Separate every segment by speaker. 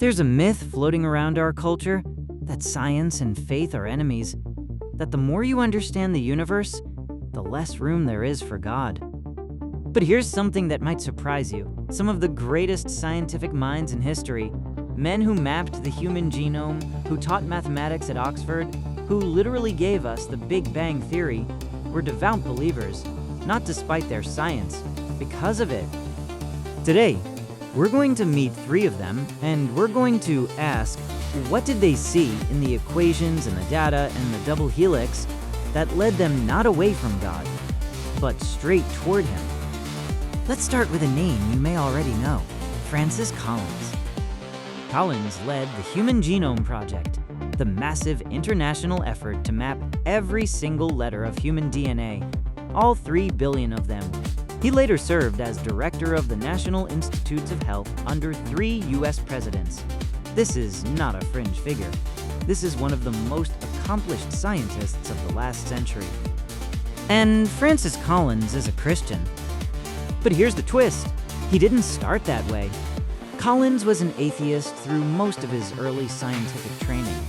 Speaker 1: There's a myth floating around our culture that science and faith are enemies, that the more you understand the universe, the less room there is for God. But here's something that might surprise you. Some of the greatest scientific minds in history, men who mapped the human genome, who taught mathematics at Oxford, who literally gave us the Big Bang Theory, were devout believers, not despite their science, because of it. Today, we're going to meet 3 of them, and we're going to ask, what did they see in the equations and the data and the double helix that led them not away from God, but straight toward Him? Let's start with a name you may already know, Francis Collins. Collins led the Human Genome Project, the massive international effort to map every single letter of human DNA, all 3 billion of them. He later served as director of the National Institutes of Health under 3 US presidents. This is not a fringe figure. This is one of the most accomplished scientists of the last century. And Francis Collins is a Christian. But here's the twist. He didn't start that way. Collins was an atheist through most of his early scientific training.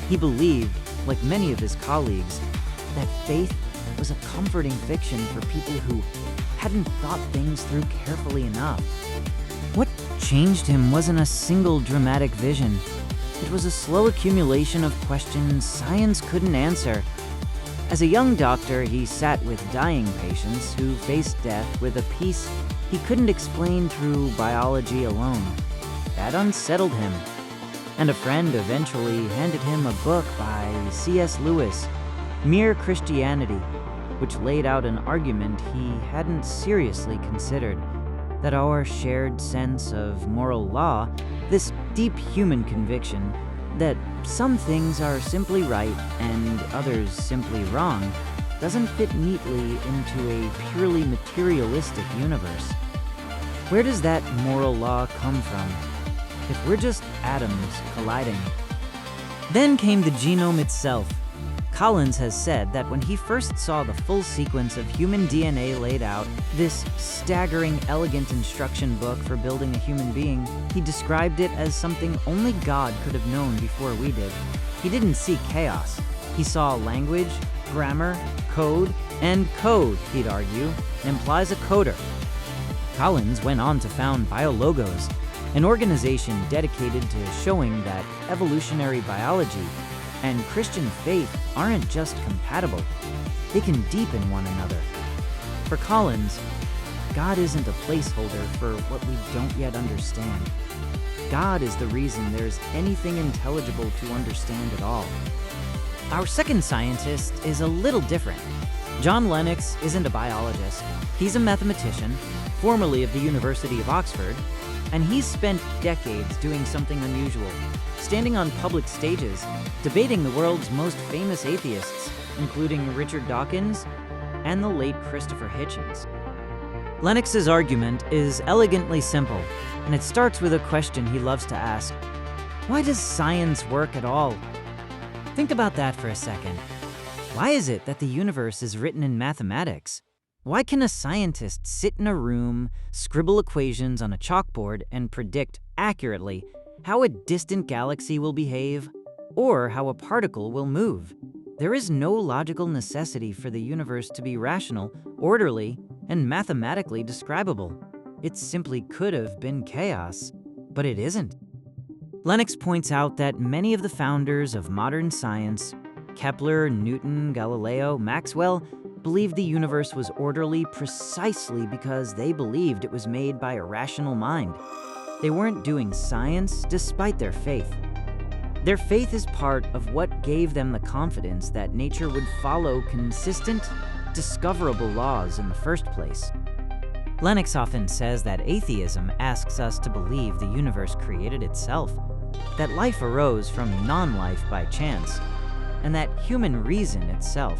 Speaker 1: He believed, like many of his colleagues, that faith was a comforting fiction for people who hadn't thought things through carefully enough. What changed him wasn't a single dramatic vision. It was a slow accumulation of questions science couldn't answer. As a young doctor, he sat with dying patients who faced death with a peace he couldn't explain through biology alone. That unsettled him. And a friend eventually handed him a book by C.S. Lewis, Mere Christianity, which laid out an argument he hadn't seriously considered, that our shared sense of moral law, this deep human conviction that some things are simply right and others simply wrong, doesn't fit neatly into a purely materialistic universe. Where does that moral law come from, if we're just atoms colliding? Then came the genome itself. Collins has said that when he first saw the full sequence of human DNA laid out, this staggering, elegant instruction book for building a human being, he described it as something only God could have known before we did. He didn't see chaos. He saw language, grammar, code, and code, he'd argue, implies a coder. Collins went on to found BioLogos, an organization dedicated to showing that evolutionary biology and Christian faith aren't just compatible, they can deepen one another. For Collins, God isn't a placeholder for what we don't yet understand. God is the reason there's anything intelligible to understand at all. Our second scientist is a little different. John Lennox isn't a biologist. He's a mathematician, formerly of the University of Oxford, and he's spent decades doing something unusual, standing on public stages, debating the world's most famous atheists, including Richard Dawkins and the late Christopher Hitchens. Lennox's argument is elegantly simple, and it starts with a question he loves to ask. Why does science work at all? Think about that for a second. Why is it that the universe is written in mathematics? Why can a scientist sit in a room, scribble equations on a chalkboard, and predict accurately how a distant galaxy will behave, or how a particle will move? There is no logical necessity for the universe to be rational, orderly, and mathematically describable. It simply could have been chaos, but it isn't. Lennox points out that many of the founders of modern science, Kepler, Newton, Galileo, Maxwell, believed the universe was orderly precisely because they believed it was made by a rational mind. They weren't doing science despite their faith. Their faith is part of what gave them the confidence that nature would follow consistent, discoverable laws in the first place. Lennox often says that atheism asks us to believe the universe created itself, that life arose from non-life by chance, and that human reason itself,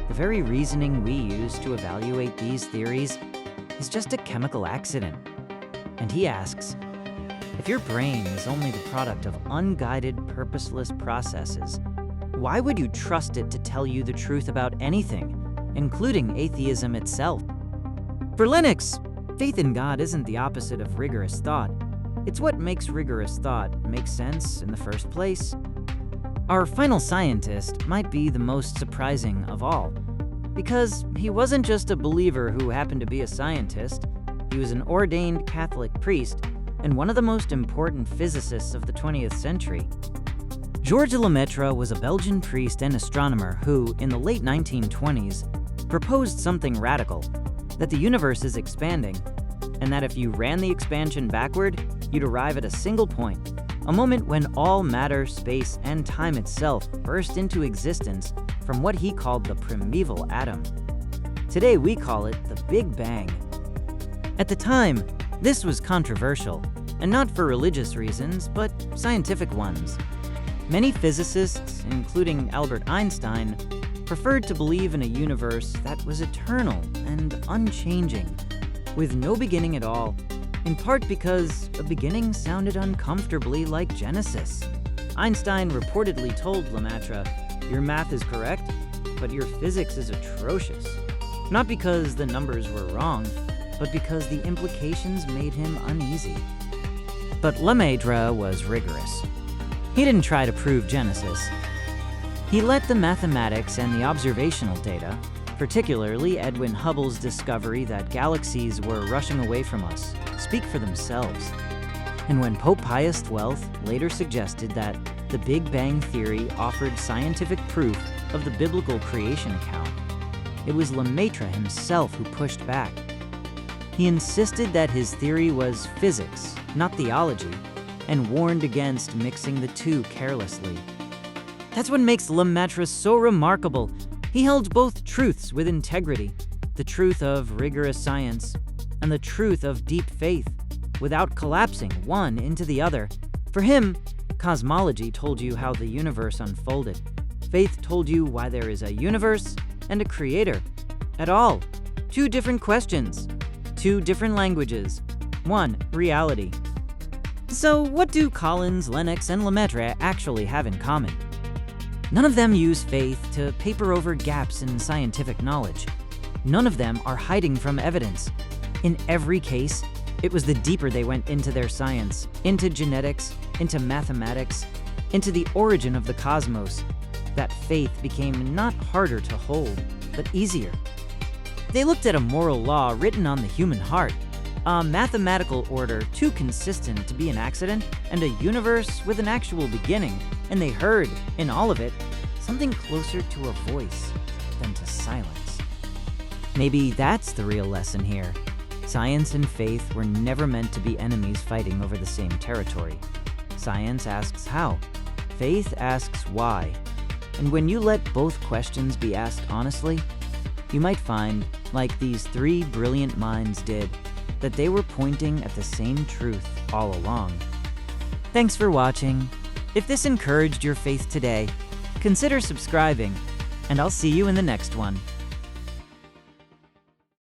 Speaker 1: the very reasoning we use to evaluate these theories, is just a chemical accident. And he asks, if your brain is only the product of unguided, purposeless processes, why would you trust it to tell you the truth about anything, including atheism itself? For Lennox, faith in God isn't the opposite of rigorous thought. It's what makes rigorous thought make sense in the first place. Our final scientist might be the most surprising of all, because he wasn't just a believer who happened to be a scientist. He was an ordained Catholic priest and one of the most important physicists of the 20th century. Georges Lemaître was a Belgian priest and astronomer who, in the late 1920s, proposed something radical, that the universe is expanding, and that if you ran the expansion backward, you'd arrive at a single point, a moment when all matter, space, and time itself burst into existence from what he called the primeval atom. Today we call it the Big Bang. At the time, this was controversial, and not for religious reasons, but scientific ones. Many physicists, including Albert Einstein, preferred to believe in a universe that was eternal and unchanging, with no beginning at all, in part because a beginning sounded uncomfortably like Genesis. Einstein reportedly told Lemaître, "Your math is correct, but your physics is atrocious." Not because the numbers were wrong, but because the implications made him uneasy. But Lemaître was rigorous. He didn't try to prove Genesis. He let the mathematics and the observational data, particularly Edwin Hubble's discovery that galaxies were rushing away from us, speak for themselves. And when Pope Pius XII later suggested that the Big Bang theory offered scientific proof of the biblical creation account, it was Lemaître himself who pushed back. He insisted that his theory was physics, not theology, and warned against mixing the two carelessly. That's what makes Lemaître so remarkable. He held both truths with integrity, the truth of rigorous science and the truth of deep faith, without collapsing one into the other. For him, cosmology told you how the universe unfolded. Faith told you why there is a universe and a creator at all. Two different questions, two different languages, one reality. So what do Collins, Lennox, and Lemaître actually have in common? None of them use faith to paper over gaps in scientific knowledge. None of them are hiding from evidence. In every case, it was the deeper they went into their science, into genetics, into mathematics, into the origin of the cosmos, that faith became not harder to hold, but easier. They looked at a moral law written on the human heart, a mathematical order too consistent to be an accident, and a universe with an actual beginning, and they heard, in all of it, something closer to a voice than to silence. Maybe that's the real lesson here. Science and faith were never meant to be enemies fighting over the same territory. Science asks how, faith asks why. And when you let both questions be asked honestly, you might find, like these three brilliant minds did, that they were pointing at the same truth all along. Thanks for watching. If this encouraged your faith today, consider subscribing, and I'll see you in the next one.